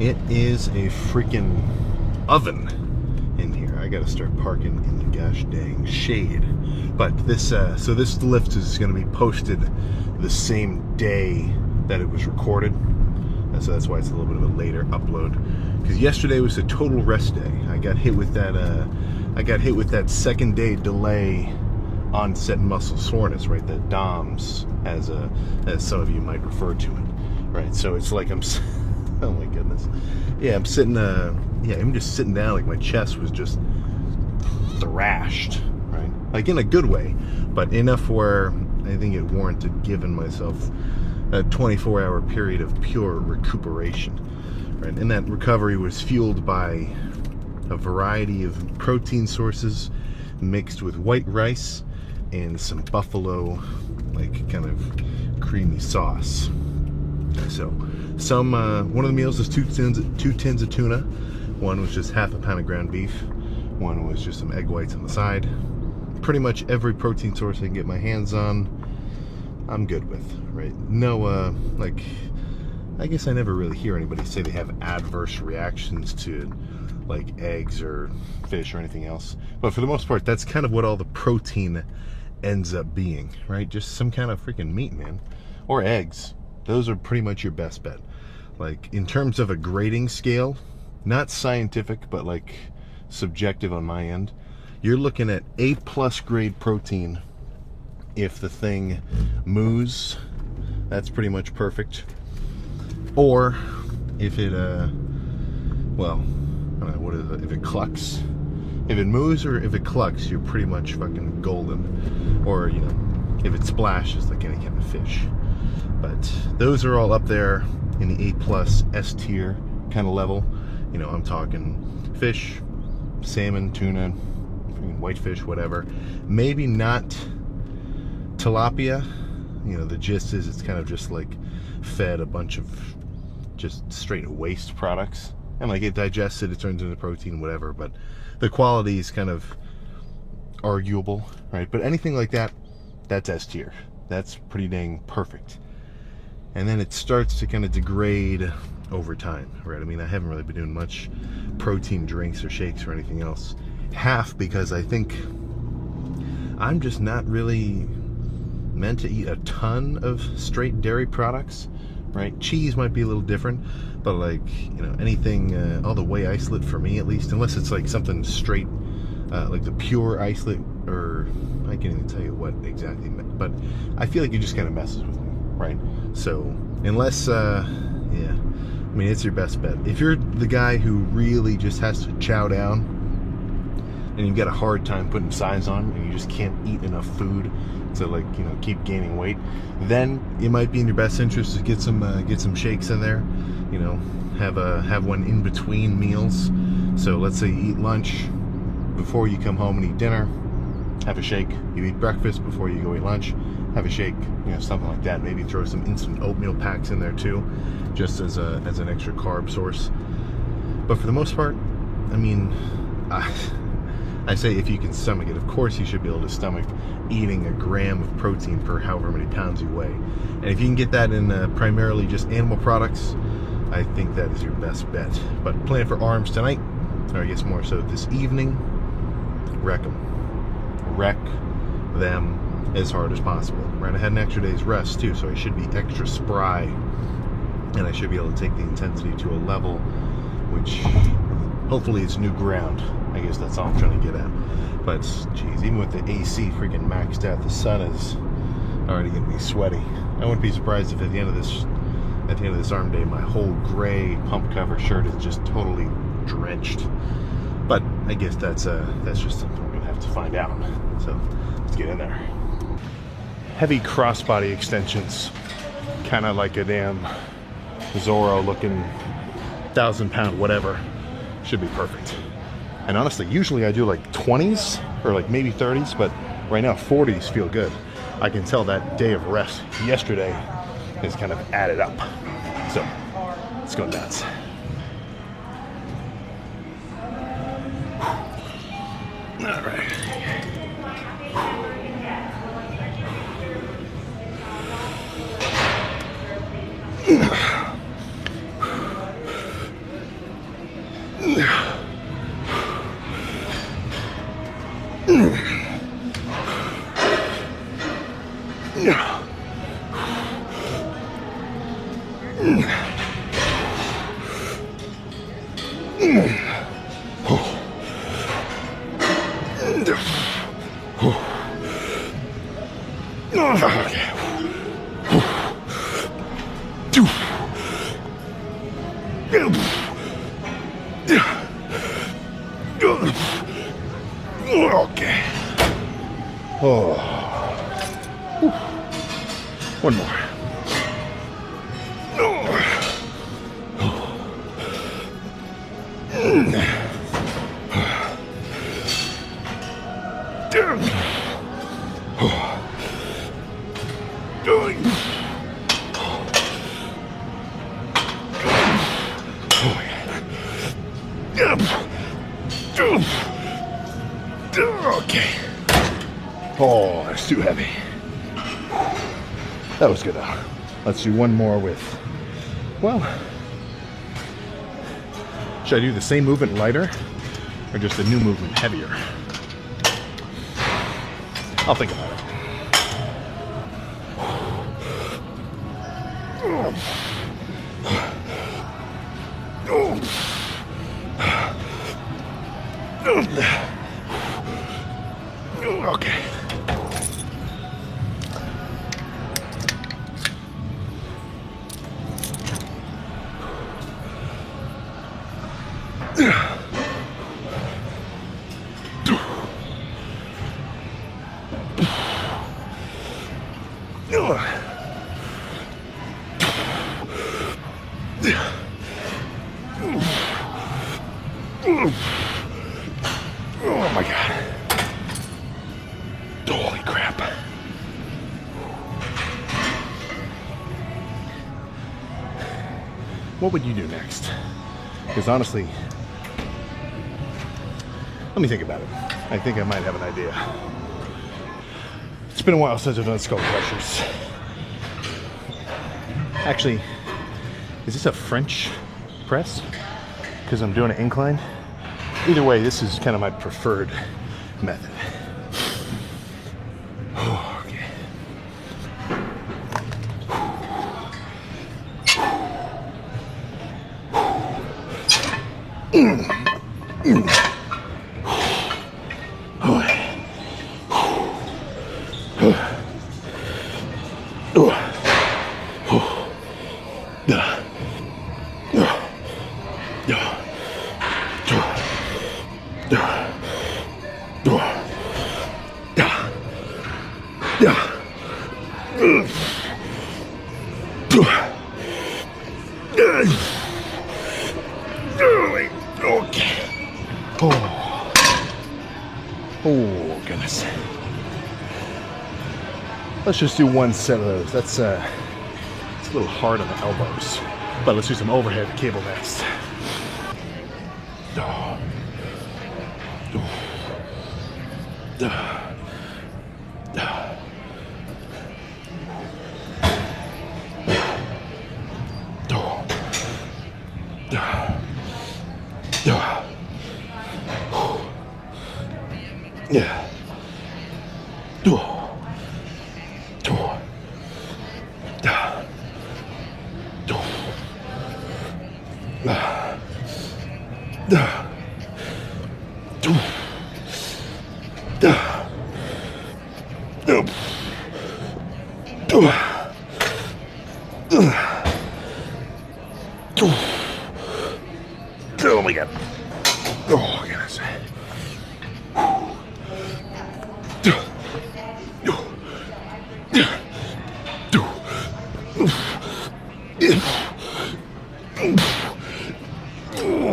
It is a freaking oven in here. I gotta start parking in the gosh dang shade. But this, so this lift is gonna be posted the same day that it was recorded. So that's why it's a little bit of a later upload. Because yesterday was a total rest day. I got hit with that second day delay onset muscle soreness, right? That DOMS, as some of you might refer to it, right? So it's like oh my goodness, yeah, I'm sitting, I'm just sitting down, like my chest was just thrashed, right? Like in a good way, but enough where I think it warranted giving myself a 24-hour period of pure recuperation, right? And that recovery was fueled by a variety of protein sources mixed with white rice and some buffalo, like, kind of creamy sauce. So one of the meals is two tins of tuna. One was just half a pound of ground beef. One was just some egg whites on the side. Pretty much every protein source I can get my hands on, I'm good with, right? No, like, I guess I never really hear anybody say they have adverse reactions to, like, eggs or fish or anything else. But for the most part, that's kind of what all the protein ends up being, right? Just some kind of freaking meat, man. Or eggs. Those are pretty much your best bet. Like, in terms of a grading scale, not scientific, but like subjective on my end, you're looking at A+ grade protein. If the thing moves, that's pretty much perfect. Or if it, well, I don't know, what is it? If it clucks. If it moves or if it clucks, you're pretty much fucking golden. Or, you know, if it splashes like any kind of fish. But those are all up there in the A+ S tier kind of level. You know, I'm talking fish, salmon, tuna, whitefish, whatever. Maybe not tilapia. You know, the gist is it's kind of just like fed a bunch of just straight waste products. And like it digested, it turns into protein, whatever. But the quality is kind of arguable, right? But anything like that, that's S tier. That's pretty dang perfect. And then it starts to kind of degrade over time, right? I mean, I haven't really been doing much protein drinks or shakes or anything else. Half because I think I'm just not really meant to eat a ton of straight dairy products, right? Cheese might be a little different, but like, you know, anything, all the whey isolate for me at least, unless it's like something straight, like the pure isolate, or I can't even tell you what exactly, but I feel like it just kind of messes with me, right? So unless, yeah, I mean, it's your best bet. If you're the guy who really just has to chow down and you've got a hard time putting size on and you just can't eat enough food to, like, you know, keep gaining weight, then it might be in your best interest to get some shakes in there. You know, have one in between meals. So let's say you eat lunch before you come home and eat dinner, have a shake. You eat breakfast before you go eat lunch, have a shake, you know, something like that. Maybe throw some instant oatmeal packs in there too, just as an extra carb source. But for the most part, I mean, I say if you can stomach it. Of course you should be able to stomach eating a gram of protein per however many pounds you weigh. And if you can get that in primarily just animal products, I think that is your best bet. But plan for arms tonight, or I guess more so this evening. Wreck them as hard as possible. Right, I had an extra day's rest too, so I should be extra spry, and I should be able to take the intensity to a level which hopefully it's new ground. I guess that's all I'm trying to get at. But geez, even with the AC freaking maxed out, the sun is already getting me sweaty. I wouldn't be surprised if at the end of this arm day, my whole gray pump cover shirt is just totally drenched. But I guess that's just something we're gonna have to find out. So let's get in there. Heavy crossbody extensions, kind of like a damn Zorro looking 1,000-pound whatever. Should be perfect. And honestly, usually I do like 20s or like maybe 30s, but right now 40s feel good. I can tell that day of rest yesterday has kind of added up. So let's go nuts. All right. Okay. Oh. One more. Okay. Oh, that's too heavy. That was good though. Let's do one more with, well, should I do the same movement lighter or just a new movement heavier? I'll think about it. Okay. Oh my God. Holy crap. What would you do next? Because honestly, let me think about it. I think I might have an idea. It's been a while since I've done skull crushers. Actually, is this a French press? Because I'm doing an incline. Either way, this is kind of my preferred method. Okay. Okay. Oh, goodness. Let's just do one set of those. That's it's a little hard on the elbows. But let's do some overhead cable next. Yeah. Oh my God. Oh, goodness.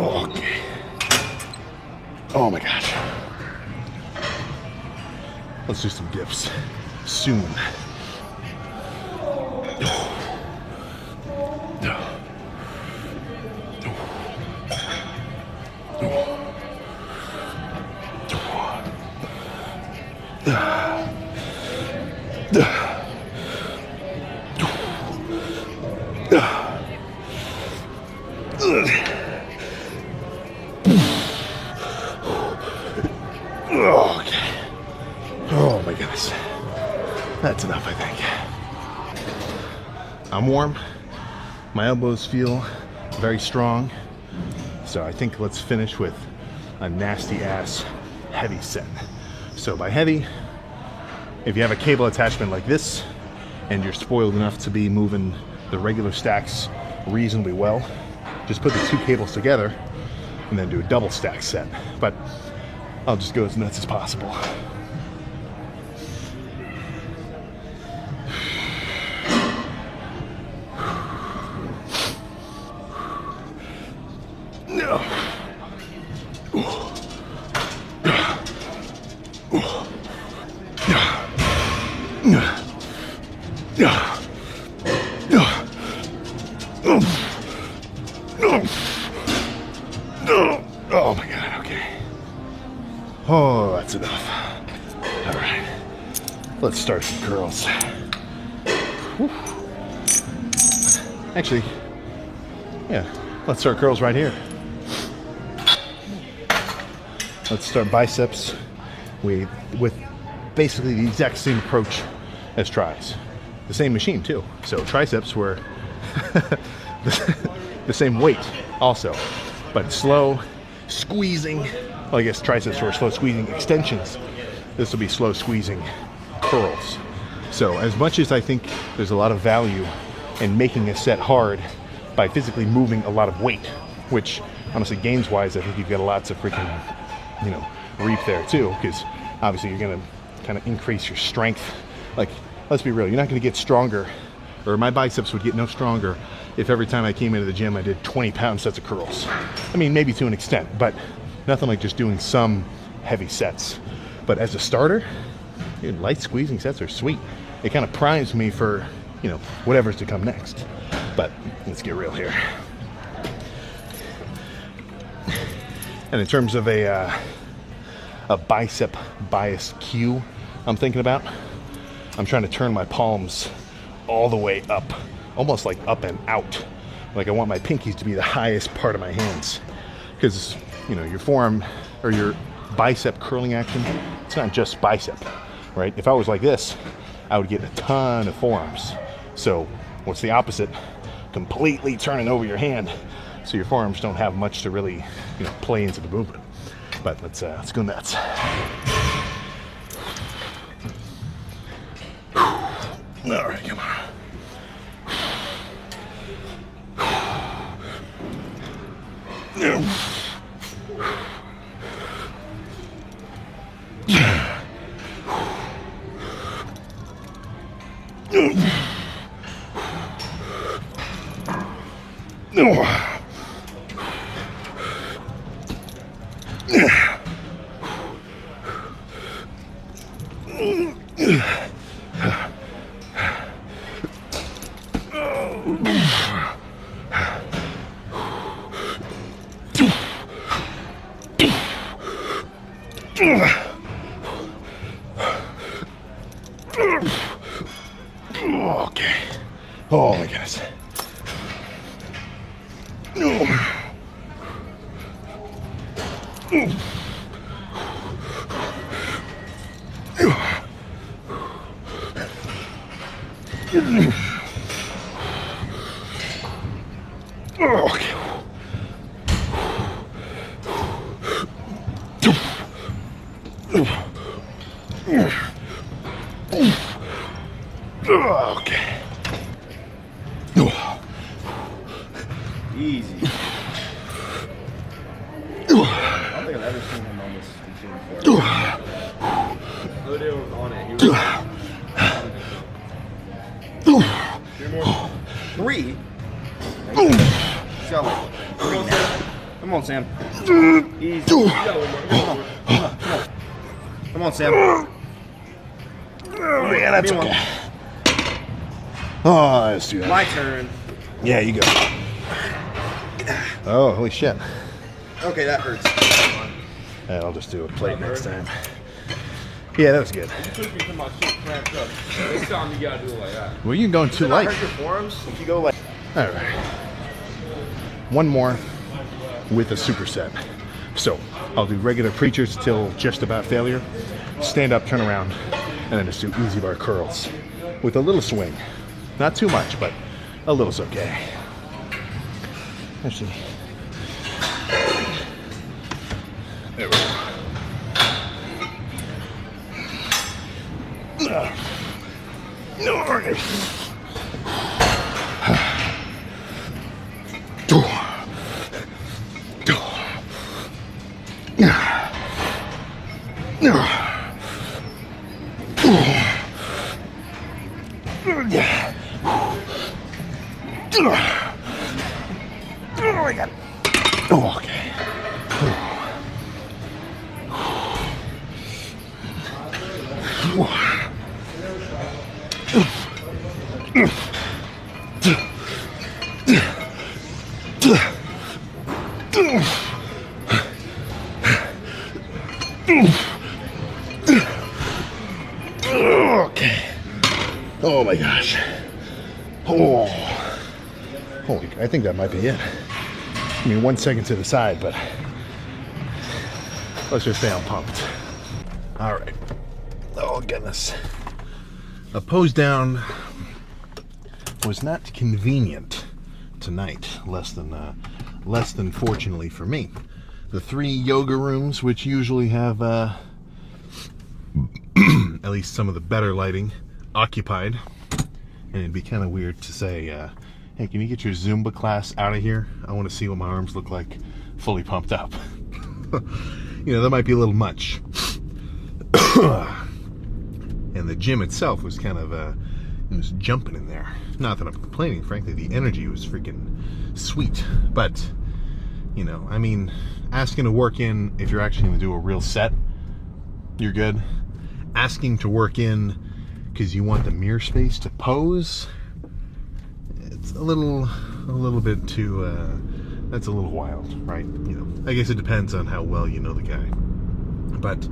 Okay. Oh my gosh. Let's do some dips soon. Okay. Oh my goodness. That's enough, I think. I'm warm. My elbows feel very strong. So I think let's finish with a nasty ass heavy set. So by heavy, if you have a cable attachment like this and you're spoiled enough to be moving the regular stacks reasonably well, just put the two cables together and then do a double stack set. But I'll just go as nuts as possible. No. Oh my God, okay. Oh, that's enough. All right, let's start some curls. Whew. Actually, yeah, let's start curls right here. Let's start biceps with basically the exact same approach as tris. The same machine too. So triceps were the same weight also, but slow squeezing. Well, I guess triceps were slow squeezing extensions. This will be slow squeezing curls. So as much as I think there's a lot of value in making a set hard by physically moving a lot of weight, which honestly gains wise, I think you've got lots of freaking, reap there too, because obviously you're gonna kind of increase your strength. Like, let's be real, you're not gonna get stronger, or my biceps would get no stronger if every time I came into the gym I did 20-pound sets of curls. I mean, maybe to an extent, but nothing like just doing some heavy sets. But as a starter, dude, light squeezing sets are sweet. It kind of primes me for, whatever's to come next. But let's get real here. And in terms of a bicep bias cue I'm thinking about, I'm trying to turn my palms all the way up, almost like up and out. Like I want my pinkies to be the highest part of my hands. Because, your forearm or your bicep curling action, it's not just bicep, right? If I was like this, I would get a ton of forearms. So what's the opposite? Completely turning over your hand, so your forearms don't have much to really, play into the movement. But let's go nuts. All right, come on. Okay. Oh my goodness. Okay. Okay. Easy. I don't think I've ever seen him on this machine before. Odell was on it. He was more. Three? Show it. Three now. Come on, Sam. Easy. Come on, Sam. Oh, yeah, that's okay. Oh, let's do that. My turn. Yeah, you go. Oh, holy shit. Okay, that hurts. And I'll just do a plate next time. Yeah, that was good. You took me to my shit cramped up. Next time you gotta do it like that. Well, you're going too light. Hurt your forearms if you go like. All right. One more with a superset. So I'll do regular preachers till just about failure. Stand up, turn around, and then just do easy bar curls with a little swing. Not too much, but a little's okay. Actually, there we go. No, okay. Oh my God. Oh, okay. Okay. Oh my gosh. Oh. Holy, I think that might be it. I mean, 1 second to the side, but let's just say I'm pumped. All right. Oh, goodness. A pose down was not convenient tonight, less than fortunately for me. The 3 yoga rooms, which usually have at least some of the better lighting, occupied. And it'd be kind of weird to say, hey, can you get your Zumba class out of here? I want to see what my arms look like fully pumped up. You know, that might be a little much. And the gym itself was kind of, it was jumping in there. Not that I'm complaining, frankly, the energy was freaking sweet. But, you know, I mean, asking to work in, if you're actually going to do a real set, you're good. Asking to work in because you want the mirror space to pose, it's a little bit too, that's a little wild, right? You know, I guess it depends on how well you know the guy. But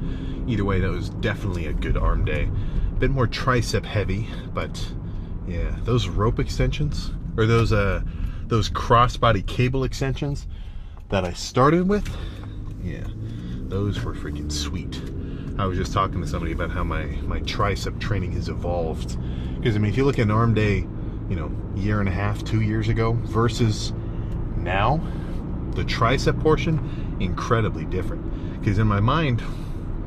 either way, that was definitely a good arm day. A bit more tricep heavy, but yeah, those rope extensions, or those crossbody cable extensions that I started with, yeah, those were freaking sweet. I was just talking to somebody about how my tricep training has evolved. Because, I mean, if you look at an arm day, you know, 1.5, 2 years ago versus now, the tricep portion, incredibly different. Because in my mind,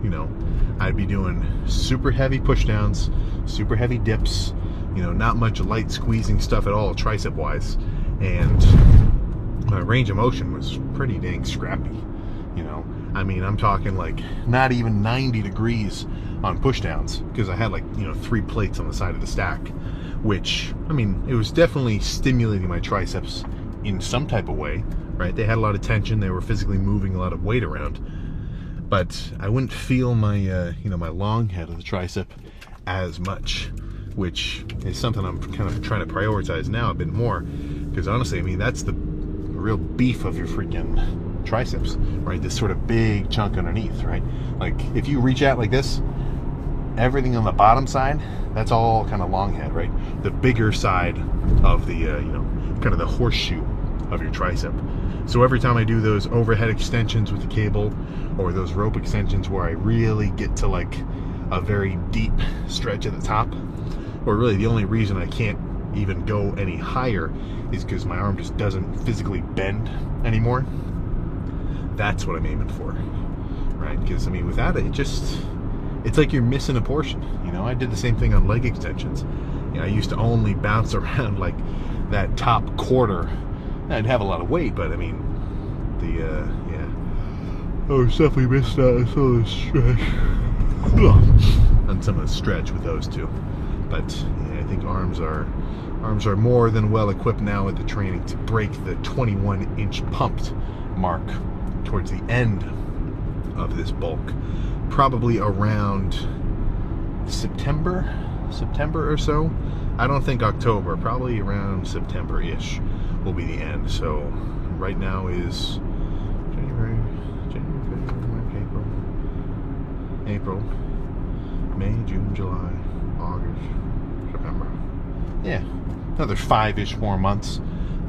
you know, I'd be doing super heavy pushdowns, super heavy dips, you know, not much light squeezing stuff at all, tricep-wise. And my range of motion was pretty dang scrappy, you know. I mean, I'm talking like not even 90 degrees on pushdowns because I had like, you know, 3 plates on the side of the stack, which, I mean, it was definitely stimulating my triceps in some type of way, right? They had a lot of tension. They were physically moving a lot of weight around, but I wouldn't feel my, you know, my long head of the tricep as much, which is something I'm kind of trying to prioritize now a bit more because honestly, I mean, that's the real beef of your freaking triceps, right? This sort of big chunk underneath, right? Like if you reach out like this, everything on the bottom side, that's all kind of long head, right? The bigger side of the, you know, kind of the horseshoe of your tricep. So every time I do those overhead extensions with the cable or those rope extensions where I really get to like a very deep stretch at the top, or really the only reason I can't even go any higher is because my arm just doesn't physically bend anymore. That's what I'm aiming for, right? Because, I mean, without it, it's like you're missing a portion, you know? I did the same thing on leg extensions. You know, I used to only bounce around like that top quarter. I'd have a lot of weight, but I mean, yeah. I was definitely missed out on some of the stretch. On some of the stretch with those two. But yeah, I think arms are more than well equipped now with the training to break the 21-inch pumped mark towards the end of this bulk, probably around September or so. I don't think October, probably around September-ish will be the end. So right now is January, February, March, April, May, June, July, August, September. Yeah, another 5-ish more months.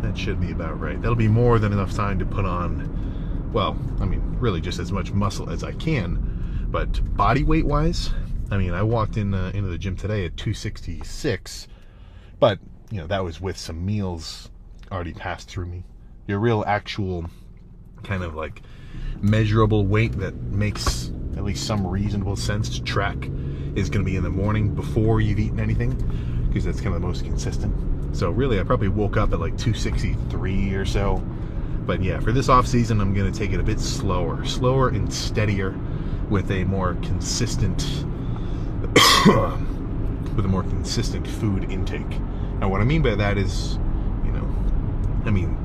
That should be about right. That'll be more than enough time to put on, well, I mean, really just as much muscle as I can. But body weight wise, I mean, I walked into the gym today at 266, but, you know, that was with some meals already passed through me. your real actual kind of like measurable weight that makes at least some reasonable sense to track is going to be in the morning before you've eaten anything, because that's kind of the most consistent. So really, I probably woke up at like 263 or so. But yeah, for this off season, I'm going to take it a bit slower and steadier with a more consistent food intake. Now what I mean by that is,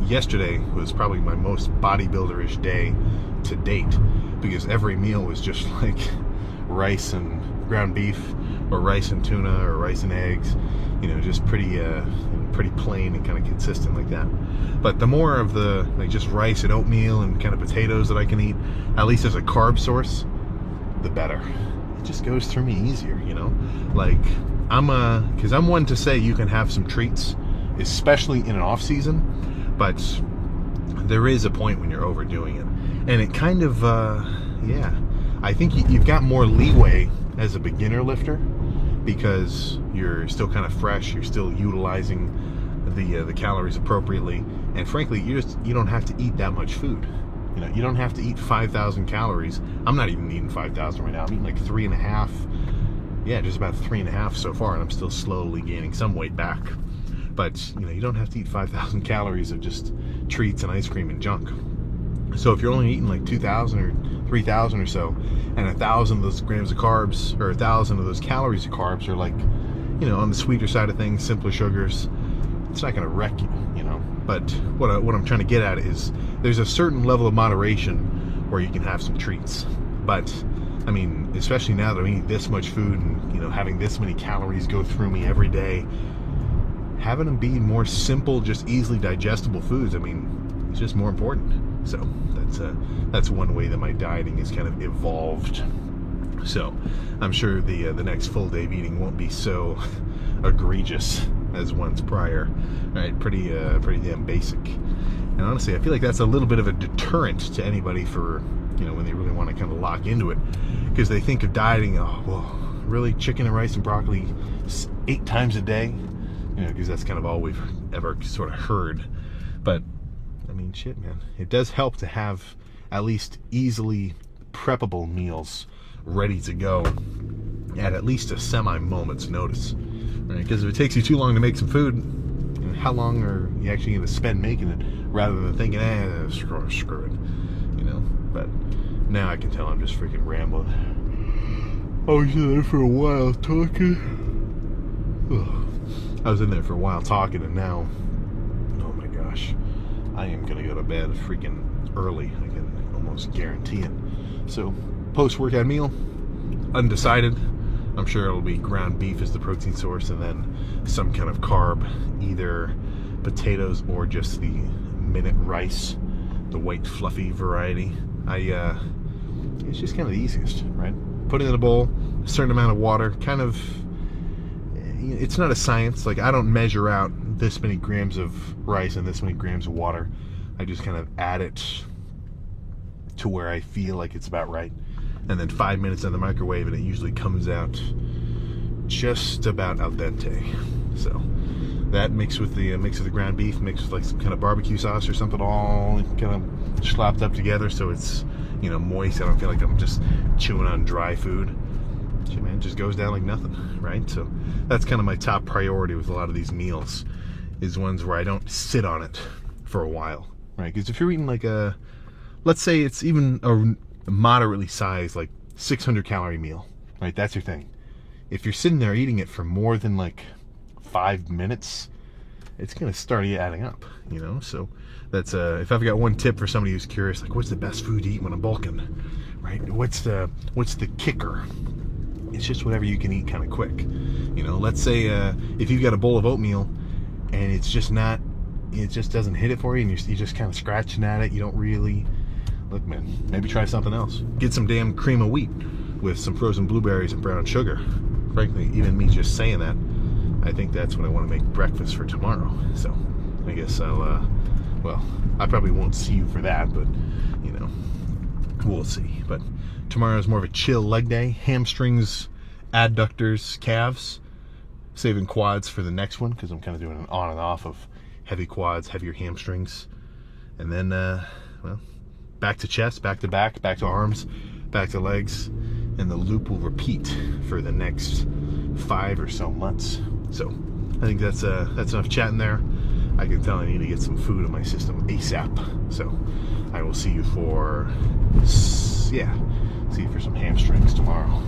yesterday was probably my most bodybuilderish day to date, because every meal was just like rice and ground beef, or rice and tuna, or rice and eggs, just pretty plain and kind of consistent like that. But the more of the like just rice and oatmeal and kind of potatoes that I can eat, at least as a carb source, the better. It just goes through me easier, like because I'm one to say you can have some treats, especially in an off season, but there is a point when you're overdoing it, and it kind of I think you've got more leeway as a beginner lifter, because you're still kind of fresh, you're still utilizing the calories appropriately, and frankly, you don't have to eat that much food. You don't have to eat 5,000 calories. I'm not even eating 5,000 right now. I'm eating like 3.5. Yeah, just about 3.5 so far, and I'm still slowly gaining some weight back. But you don't have to eat 5,000 calories of just treats and ice cream and junk. So if you're only eating like 2,000 or 3,000 or so, and 1,000 of those grams of carbs, or 1,000 of those calories of carbs are like, on the sweeter side of things, simpler sugars, it's not going to wreck you, But what I'm trying to get at is there's a certain level of moderation where you can have some treats. But especially now that I'm eating this much food and having this many calories go through me every day, having them be more simple, just easily digestible foods, it's just more important. So that's one way that my dieting is kind of evolved. So I'm sure the next full day of eating won't be so egregious as ones prior, right? Pretty damn basic. And honestly, I feel like that's a little bit of a deterrent to anybody for when they really want to kind of lock into it, because they think of dieting, oh well, really, chicken and rice and broccoli 8 times a day, because that's kind of all we've ever sort of heard. But shit, man, it does help to have at least easily preppable meals ready to go at least a semi-moment's notice, right? Because if it takes you too long to make some food, how long are you actually going to spend making it, rather than thinking, screw it, But now I can tell I'm just freaking rambling. I was in there for a while talking. And now, oh my gosh, I am going to go to bed freaking early. I can almost guarantee it. So, post-workout meal, undecided. I'm sure it'll be ground beef as the protein source, and then some kind of carb, either potatoes or just the minute rice, the white fluffy variety. It's just kind of the easiest, right? Put it in a bowl, a certain amount of water, kind of, it's not a science. Like, I don't measure out this many grams of rice and this many grams of water. I just kind of add it to where I feel like it's about right. And then 5 minutes in the microwave, and it usually comes out just about al dente. So that mixed with the ground beef, mixed with like some kind of barbecue sauce or something, all kind of slapped up together, so it's moist. I don't feel like I'm just chewing on dry food. Shit, man, it just goes down like nothing, right? So that's kind of my top priority with a lot of these meals, is ones where I don't sit on it for a while, right? Because if you're eating like let's say it's even a moderately sized, like 600 calorie meal, right? That's your thing. If you're sitting there eating it for more than like 5 minutes, it's going to start adding up, So that's if I've got one tip for somebody who's curious, like, what's the best food to eat when I'm bulking, right? What's the kicker? It's just whatever you can eat kind of quick. Let's say if you've got a bowl of oatmeal and it just doesn't hit it for you, and you're just kind of scratching at it, you don't really, look, man, maybe try something else. Get some damn cream of wheat with some frozen blueberries and brown sugar. Frankly, even me just saying that, I think that's what I want to make breakfast for tomorrow. So I guess I probably won't see you for that, but we'll see. But tomorrow is more of a chill leg day. Hamstrings, adductors, calves. Saving quads for the next one, because I'm kind of doing an on and off of heavy quads, heavier hamstrings, And then, well, back to chest, back to back, back to arms, back to legs, and the loop will repeat for the next 5 or so months. So I think that's enough chatting there. I can tell I need to get some food in my system ASAP. So I will see you for, yeah, see you for some hamstrings tomorrow.